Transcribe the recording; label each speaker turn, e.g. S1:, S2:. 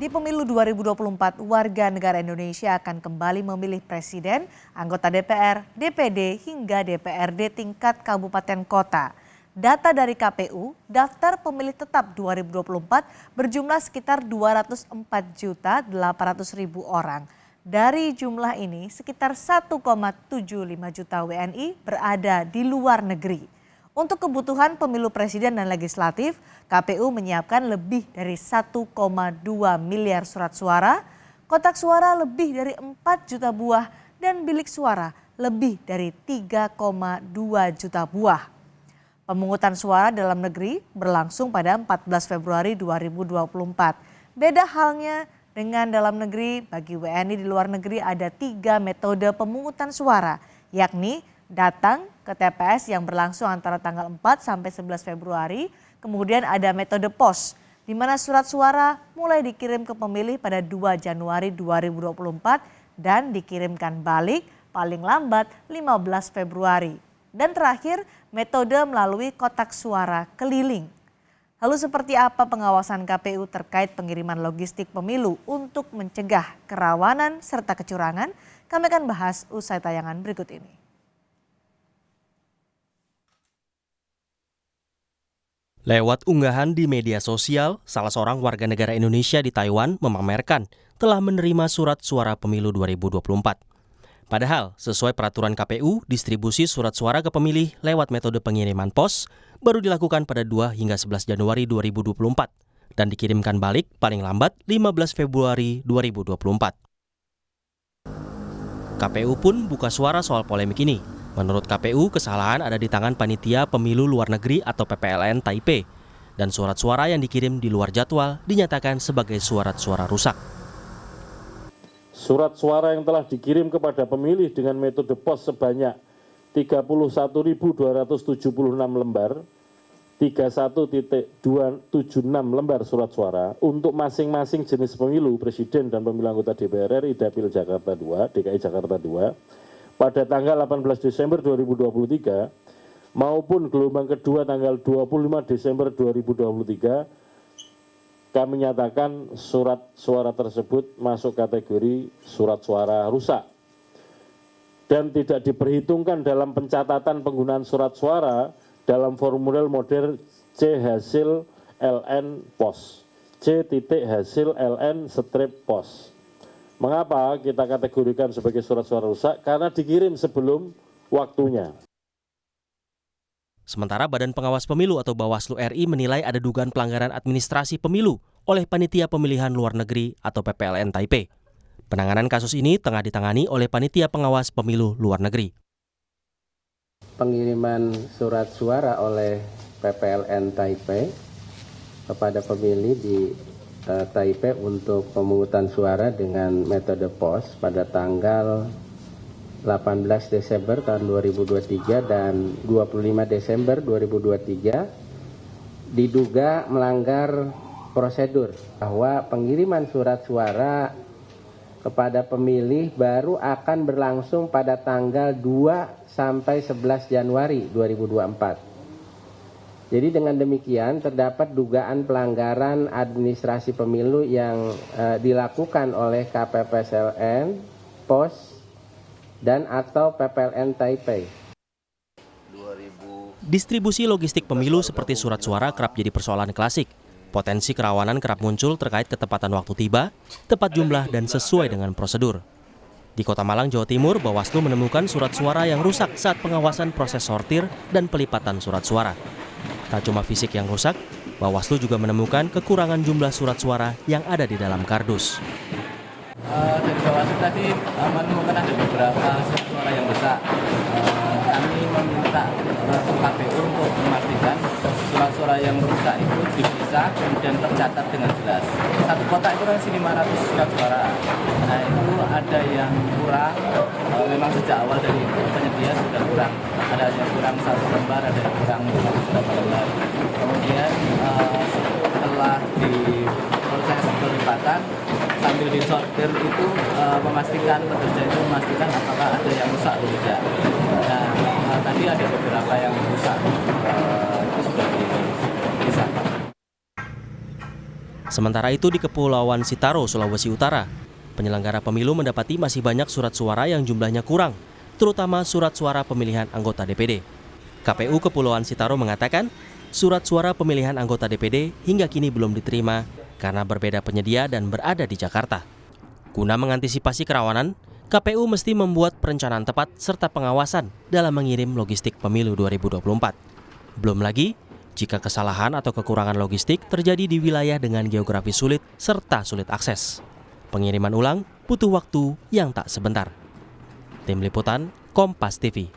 S1: Di pemilu 2024, warga negara Indonesia akan kembali memilih presiden, anggota DPR, DPD, hingga DPRD tingkat kabupaten kota. Data dari KPU, daftar pemilih tetap 2024 berjumlah sekitar 204.800.000 orang. Dari jumlah ini, sekitar 1,75 juta WNI berada di luar negeri. Untuk kebutuhan pemilu presiden dan legislatif, KPU menyiapkan lebih dari 1,2 miliar surat suara, kotak suara lebih dari 4 juta buah, dan bilik suara lebih dari 3,2 juta buah. Pemungutan suara dalam negeri berlangsung pada 14 Februari 2024. Beda halnya dengan dalam negeri, bagi WNI di luar negeri ada 3 metode pemungutan suara, yakni datang ke TPS yang berlangsung antara tanggal 4 sampai 11 Februari. Kemudian ada metode pos, di mana surat suara mulai dikirim ke pemilih pada 2 Januari 2024 dan dikirimkan balik paling lambat 15 Februari. Dan terakhir, metode melalui kotak suara keliling. Lalu seperti apa pengawasan KPU terkait pengiriman logistik pemilu untuk mencegah kerawanan serta kecurangan? Kami akan bahas usai tayangan berikut ini.
S2: Lewat unggahan di media sosial, salah seorang warga negara Indonesia di Taiwan memamerkan telah menerima surat suara pemilu 2024. Padahal, sesuai peraturan KPU, distribusi surat suara ke pemilih lewat metode pengiriman pos baru dilakukan pada 2 hingga 11 Januari 2024 dan dikirimkan balik paling lambat 15 Februari 2024. KPU pun buka suara soal polemik ini. Menurut KPU, kesalahan ada di tangan Panitia Pemilu Luar Negeri atau PPLN Taipei, dan surat suara yang dikirim di luar jadwal dinyatakan sebagai surat suara rusak.
S3: Surat suara yang telah dikirim kepada pemilih dengan metode pos sebanyak 31.276 lembar, 31.276 lembar surat suara untuk masing-masing jenis pemilu presiden dan pemilu anggota DPR RI Dapil Jakarta 2, DKI Jakarta 2, pada tanggal 18 Desember 2023 maupun gelombang kedua tanggal 25 Desember 2023, kami nyatakan surat suara tersebut masuk kategori surat suara rusak dan tidak diperhitungkan dalam pencatatan penggunaan surat suara dalam formulir model C hasil LN pos, C titik hasil LN strip pos. Mengapa kita kategorikan sebagai surat suara rusak? Karena dikirim sebelum waktunya.
S2: Sementara Badan Pengawas Pemilu atau Bawaslu RI menilai ada dugaan pelanggaran administrasi pemilu oleh Panitia Pemilihan Luar Negeri atau PPLN Taipei. Penanganan kasus ini tengah ditangani oleh Panitia Pengawas Pemilu Luar Negeri.
S4: Pengiriman surat suara oleh PPLN Taipei kepada pemilih di Taipei untuk pemungutan suara dengan metode pos pada tanggal 18 Desember tahun 2023 dan 25 Desember 2023 diduga melanggar prosedur bahwa pengiriman surat suara kepada pemilih baru akan berlangsung pada tanggal 2 sampai 11 Januari 2024. Jadi dengan demikian terdapat dugaan pelanggaran administrasi pemilu yang dilakukan oleh KPPSLN, POS, dan atau PPLN Taipei.
S2: Distribusi logistik pemilu seperti surat suara kerap jadi persoalan klasik. Potensi kerawanan kerap muncul terkait ketepatan waktu tiba, tepat jumlah, dan sesuai dengan prosedur. Di Kota Malang, Jawa Timur, Bawaslu menemukan surat suara yang rusak saat pengawasan proses sortir dan pelipatan surat suara. Tak cuma fisik yang rusak, Bawaslu juga menemukan kekurangan jumlah surat suara yang ada di dalam kardus.
S5: Dari Bawaslu tadi menemukan ada beberapa surat suara yang rusak. Kami meminta KPU untuk memastikan surat suara yang rusak itu dipisah kemudian tercatat dengan jelas. Satu kotak itu kan 500 surat suara. Nah itu ada yang kurang, memang sejak awal dari penyedia sudah kurang. Ada yang kurang 1 lembar, ada yang kurang 1 lembar. Kemudian setelah di proses pelipatan sambil disortir itu memastikan pekerja itu memastikan apakah ada yang rusak atau tidak. Nah tadi ada beberapa yang rusak, itu sudah dipisahkan.
S2: Sementara itu di Kepulauan Sitaro, Sulawesi Utara, penyelenggara pemilu mendapati masih banyak surat suara yang jumlahnya kurang, terutama surat suara pemilihan anggota DPD. KPU Kepulauan Sitaro mengatakan, surat suara pemilihan anggota DPD hingga kini belum diterima karena berbeda penyedia dan berada di Jakarta. Guna mengantisipasi kerawanan, KPU mesti membuat perencanaan tepat serta pengawasan dalam mengirim logistik pemilu 2024. Belum lagi, jika kesalahan atau kekurangan logistik terjadi di wilayah dengan geografi sulit serta sulit akses. Pengiriman ulang butuh waktu yang tak sebentar. Tim Liputan, Kompas TV.